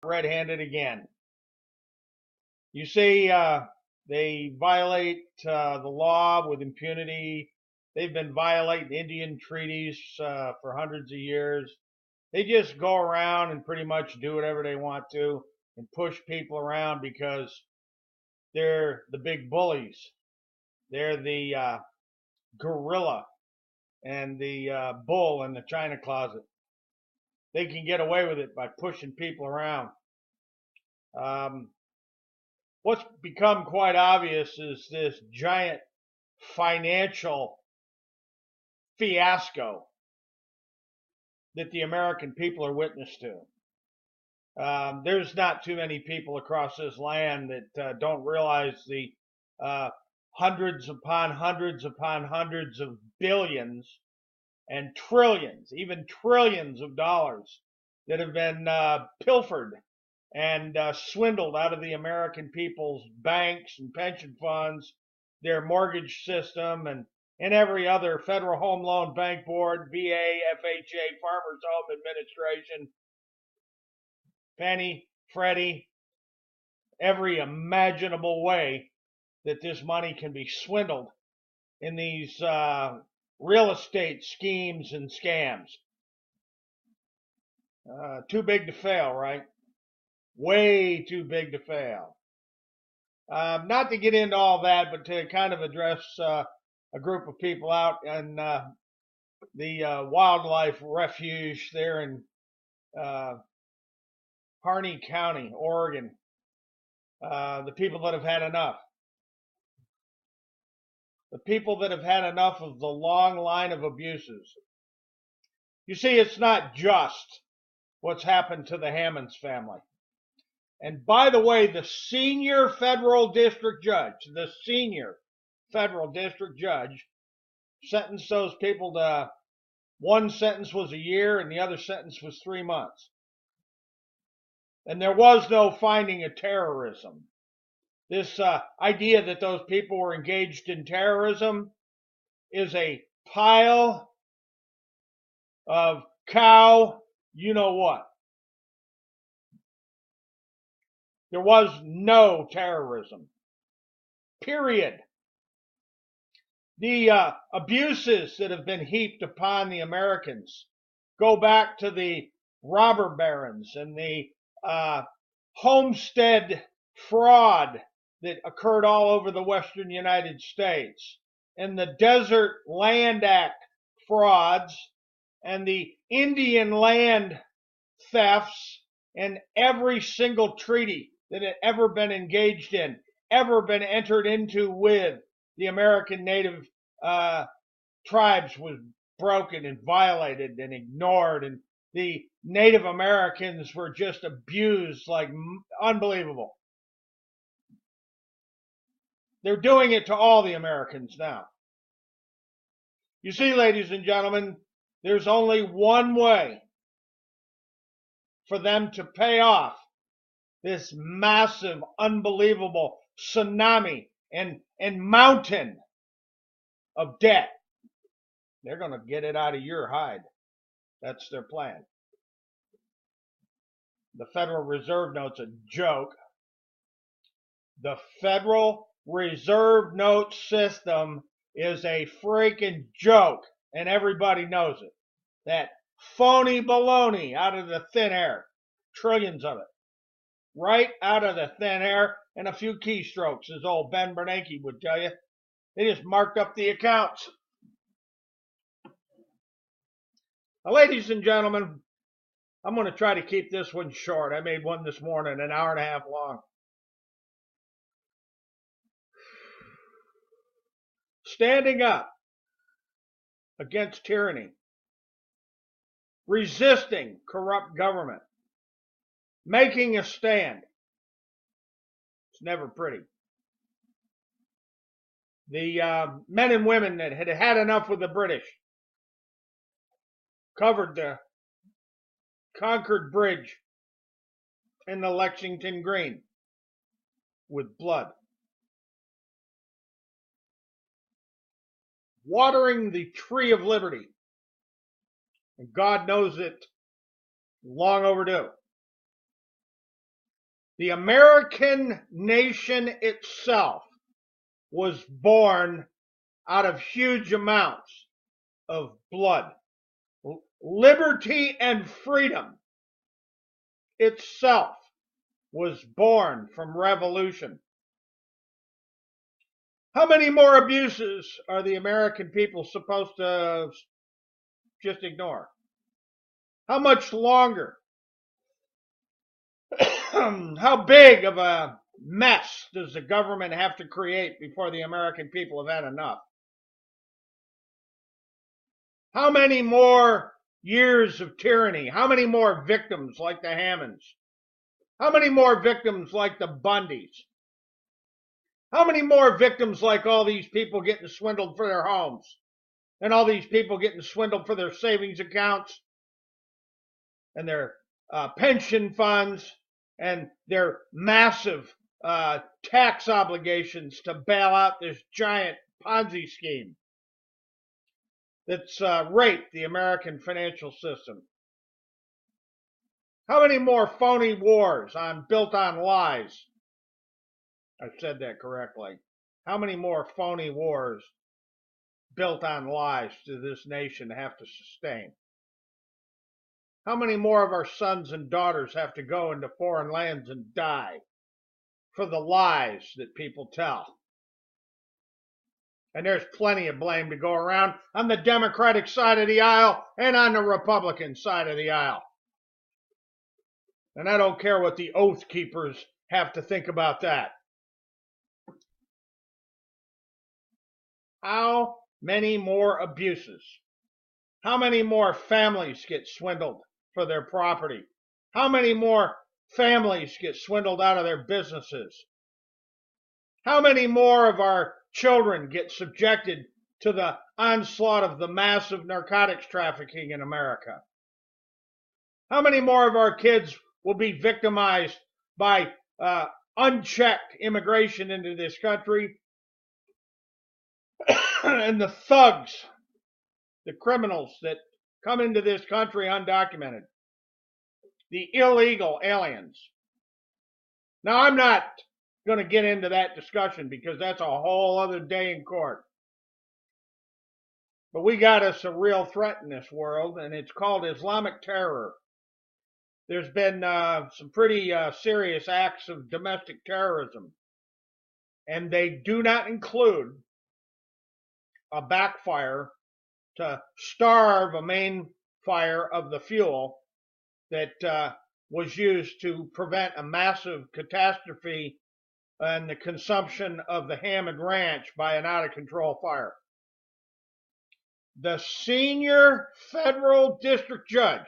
red-handed again. You see, they violate the law with impunity. They've been violating Indian treaties for hundreds of years. They just go around and pretty much do whatever they want to and push people around because they're the big bullies. They're the gorilla and the bull in the china closet. They can get away with it by pushing people around. What's become quite obvious is this giant financial fiasco that the American people are witness to. There's not too many people across this land that don't realize the hundreds upon hundreds upon hundreds of billions and trillions, even trillions of dollars that have been pilfered and swindled out of the American people's banks and pension funds, their mortgage system, and every other Federal Home Loan Bank Board, VA, FHA, Farmers Home Administration, Fannie, Freddie, every imaginable way that this money can be swindled in these real estate schemes and scams. Too big to fail, right? Way too big to fail. Not to get into all that, but to kind of address a group of people out in the wildlife refuge there in Harney County, Oregon. The people that have had enough. The people that have had enough of the long line of abuses. You see, it's not just what's happened to the Hammonds family. And by the way, the senior federal district judge sentenced those people to, one sentence was a year and the other sentence was 3 months. And there was no finding of terrorism. This idea that those people were engaged in terrorism is a pile of cow, you know what. There was no terrorism, period. The abuses that have been heaped upon the Americans go back to the robber barons and the homestead fraud that occurred all over the western United States, and the Desert Land Act frauds, and the Indian land thefts, and every single treaty that had ever been engaged in, ever been entered into with the American native tribes was broken and violated and ignored, and the Native Americans were just abused like unbelievable. They're doing it to all the Americans now. You see, ladies and gentlemen, there's only one way for them to pay off this massive, unbelievable tsunami and mountain of debt. They're going to get it out of your hide. That's their plan. The Federal Reserve note's a joke. The Federal Reserve note system is a freaking joke, and everybody knows it. That phony baloney out of the thin air. Trillions of it. Right out of the thin air, and a few keystrokes, as old Ben Bernanke would tell you. They just marked up the accounts. Now, ladies and gentlemen, I'm going to try to keep this one short. I made one this morning, an hour and a half long. Standing up against tyranny, resisting corrupt government, making a stand. It's never pretty. The men and women that had had enough with the British covered the Concord Bridge in the Lexington Green with blood. Watering the tree of liberty. And God knows it, long overdue. The American nation itself was born out of huge amounts of blood. Liberty and freedom itself was born from revolution. How many more abuses are the American people supposed to just ignore? How much longer? How big of a mess does the government have to create before the American people have had enough? How many more years of tyranny? How many more victims like the Hammonds? How many more victims like the Bundys? How many more victims like all these people getting swindled for their homes? And all these people getting swindled for their savings accounts and their pension funds and their massive tax obligations to bail out this giant Ponzi scheme that's raped the American financial system? How many more phony wars built on lies? I said that correctly. How many more phony wars built on lies does this nation have to sustain? How many more of our sons and daughters have to go into foreign lands and die for the lies that people tell? And there's plenty of blame to go around on the Democratic side of the aisle and on the Republican side of the aisle. And I don't care what the Oath Keepers have to think about that. How many more abuses? How many more families get swindled for their property? How many more families get swindled out of their businesses? How many more of our children get subjected to the onslaught of the massive narcotics trafficking in America? How many more of our kids will be victimized by unchecked immigration into this country and the thugs, the criminals that come into this country undocumented, the illegal aliens? Now, I'm not going to get into that discussion because that's a whole other day in court. But we got us a real threat in this world, and it's called Islamic terror. There's been some pretty serious acts of domestic terrorism, and they do not include a backfire to starve a main fire of the fuel that was used to prevent a massive catastrophe and the consumption of the Hammond Ranch by an out-of-control fire. The senior federal district judge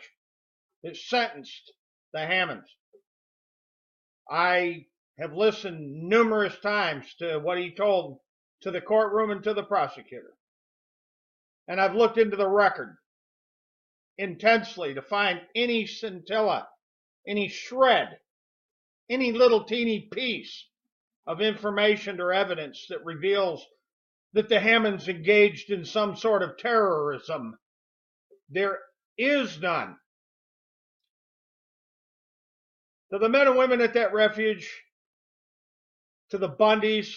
that sentenced the Hammonds, I have listened numerous times to what he told to the courtroom and to the prosecutor. And I've looked into the record intensely to find any scintilla, any shred, any little teeny piece of information or evidence that reveals that the Hammonds engaged in some sort of terrorism. There is none. To the men and women at that refuge, to the Bundys,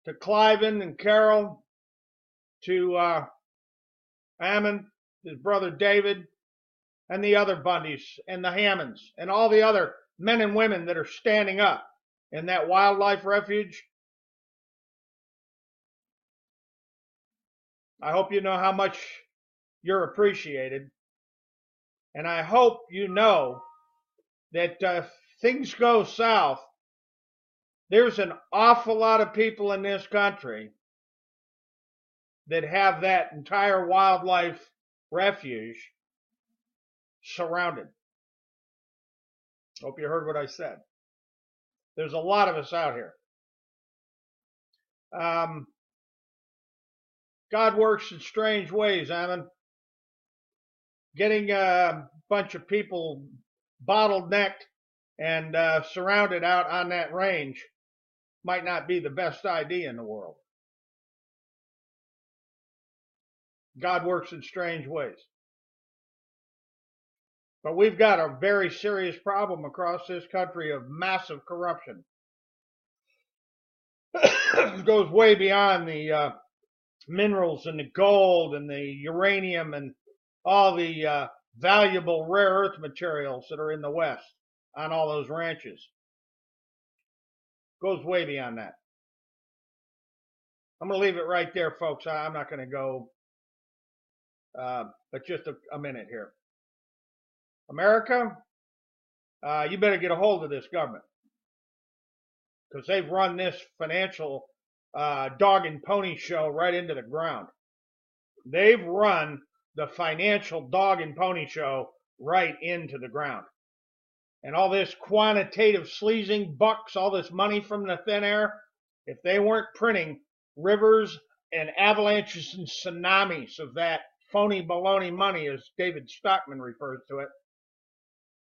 to Cliven and Carol, to Ammon, his brother David, and the other Bundys, and the Hammonds, and all the other men and women that are standing up in that wildlife refuge, I hope you know how much you're appreciated. And I hope you know that if things go south, there's an awful lot of people in this country that have that entire wildlife refuge surrounded. Hope you heard what I said. There's a lot of us out here. God works in strange ways, Ammon. Getting a bunch of people bottlenecked and surrounded out on that range might not be the best idea in the world. God works in strange ways. But we've got a very serious problem across this country of massive corruption. It goes way beyond the minerals and the gold and the uranium and all the valuable rare earth materials that are in the West on all those ranches. Goes way beyond that. I'm going to leave it right there, folks. I'm not going to go, but just a minute here. America, you better get a hold of this government, because they've run this financial dog and pony show right into the ground. They've run the financial dog and pony show right into the ground. And all this quantitative sleazing bucks, all this money from the thin air, if they weren't printing rivers and avalanches and tsunamis of that phony baloney money, as David Stockman refers to it,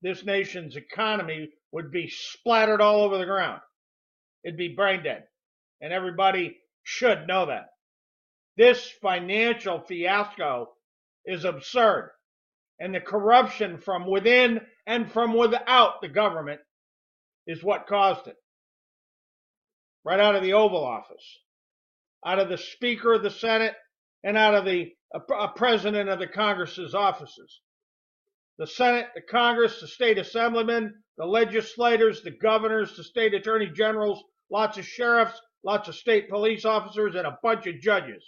this nation's economy would be splattered all over the ground. It'd be brain dead. And everybody should know that. This financial fiasco is absurd. And the corruption from within and from without the government is what caused it. Right out of the Oval Office, out of the Speaker of the Senate, and out of the President of the Congress's offices. The Senate, the Congress, the state assemblymen, the legislators, the governors, the state attorney generals, lots of sheriffs, lots of state police officers, and a bunch of judges,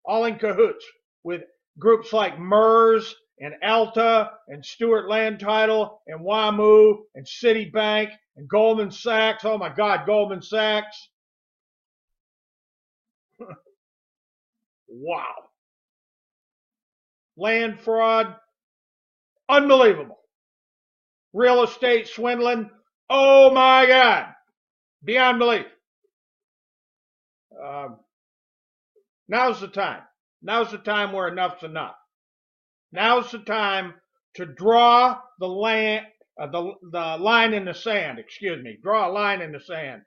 all in cahoots with groups like MERS and Alta and Stewart Land Title and WAMU and Citibank and Goldman Sachs. Oh my God, Goldman Sachs. Wow. Land fraud, unbelievable. Real estate swindling, oh my God, beyond belief. Now's the time. Now's the time where enough's enough. Now's the time to draw the line in the sand. Excuse me. Draw a line in the sand.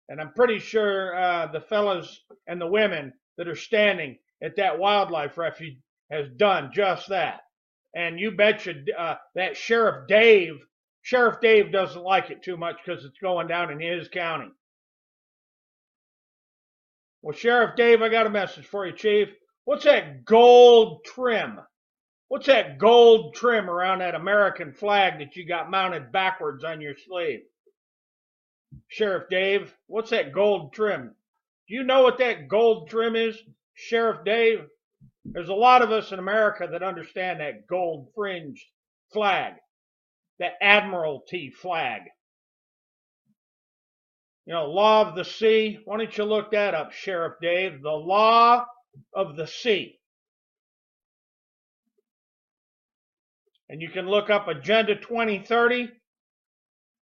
And I'm pretty sure the fellas and the women that are standing at that wildlife refuge has done just that. And you betcha that Sheriff Dave doesn't like it too much because it's going down in his county. Well, Sheriff Dave, I got a message for you, Chief. What's that gold trim? What's that gold trim around that American flag that you got mounted backwards on your sleeve? Sheriff Dave, what's that gold trim? Do you know what that gold trim is, Sheriff Dave? There's a lot of us in America that understand that gold fringed flag, that Admiralty flag. You know, law of the sea. Why don't you look that up, Sheriff Dave? The law of the sea. And you can look up Agenda 2030,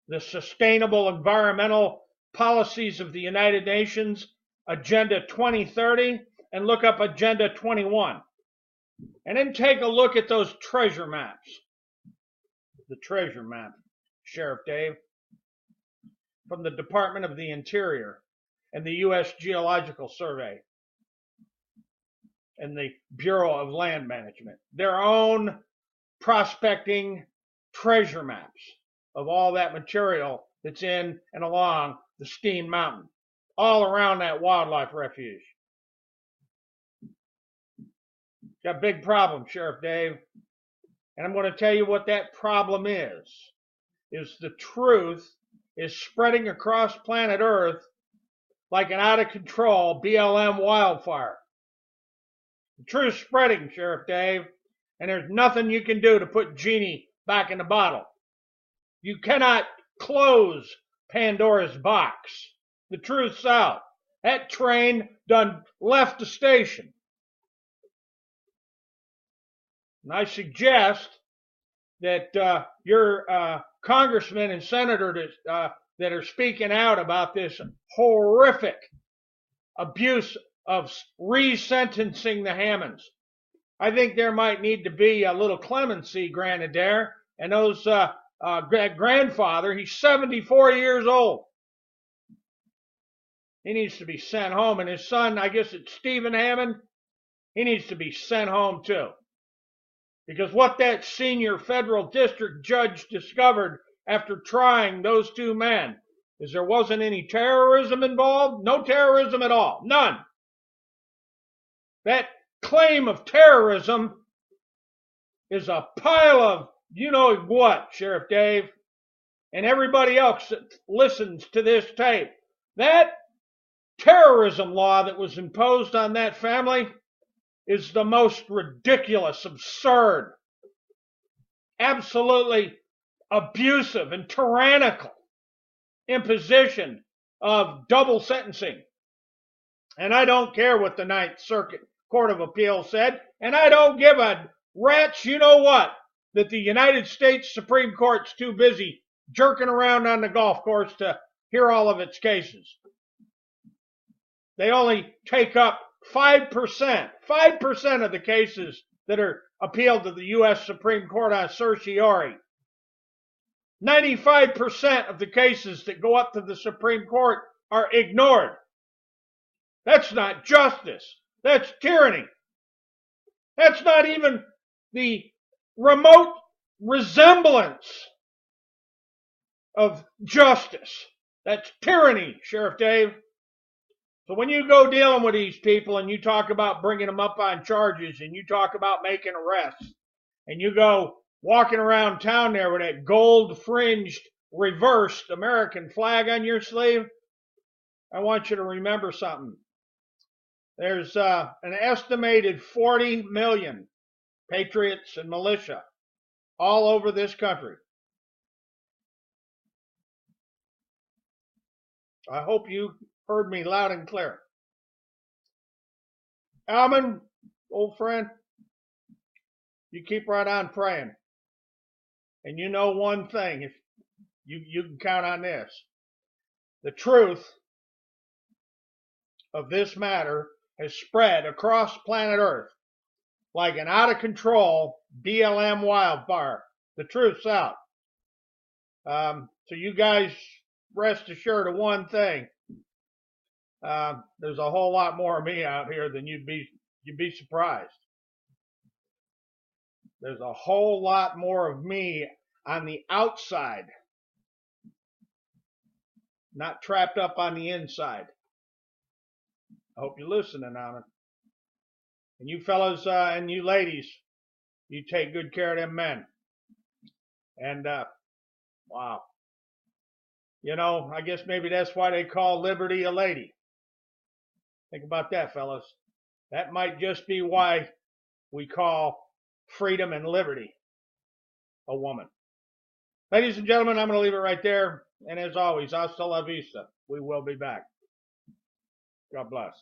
the Sustainable Environmental Policies of the United Nations, Agenda 2030, and look up Agenda 21. And then take a look at those treasure maps. The treasure map, Sheriff Dave, from the Department of the Interior and the U.S. Geological Survey and the Bureau of Land Management. Their own prospecting treasure maps of all that material that's in and along the Steam Mountain, all around that wildlife refuge. Got a big problem, Sheriff Dave. And I'm going to tell you what that problem is the truth is spreading across planet Earth like an out-of-control BLM wildfire. The truth's spreading, Sheriff Dave, and there's nothing you can do to put Genie back in the bottle. You cannot close Pandora's box. The truth's out. That train done left the station. And I suggest that your congressmen and senators that are speaking out about this horrific abuse of resentencing the Hammonds, I think there might need to be a little clemency granted there. And those grandfather, he's 74 years old. He needs to be sent home. And his son, I guess it's Stephen Hammond, he needs to be sent home too. Because what that senior federal district judge discovered after trying those two men is there wasn't any terrorism involved. No terrorism at all. None. That claim of terrorism is a pile of you know what, Sheriff Dave, and everybody else that listens to this tape. That terrorism law that was imposed on that family is the most ridiculous, absurd, absolutely abusive and tyrannical imposition of double sentencing. And I don't care what the Ninth Circuit Court of Appeals said, and I don't give a rat's you know what that the United States Supreme Court's too busy jerking around on the golf course to hear all of its cases. They only take up 5% of the cases that are appealed to the U.S. Supreme Court on certiorari. 95% of the cases that go up to the Supreme Court are ignored. That's not justice. That's tyranny. That's not even the remote resemblance of justice. That's tyranny, Sheriff Dave. So when you go dealing with these people and you talk about bringing them up on charges and you talk about making arrests and you go walking around town there with that gold-fringed, reversed American flag on your sleeve, I want you to remember something. There's an estimated 40 million Patriots and Militia all over this country. I hope you heard me loud and clear. Alman, old friend, you keep right on praying. And you know one thing, if you can count on this. The truth of this matter has spread across planet Earth like an out-of-control BLM wildfire. The truth's out. So you guys rest assured of one thing. There's a whole lot more of me out here than you'd be surprised. There's a whole lot more of me on the outside, not trapped up on the inside. I hope you're listening on it. And you fellas and you ladies, you take good care of them men. And wow. You know, I guess maybe that's why they call liberty a lady. Think about that, fellas. That might just be why we call freedom and liberty a woman. Ladies and gentlemen, I'm going to leave it right there. And as always, hasta la vista. We will be back. God bless.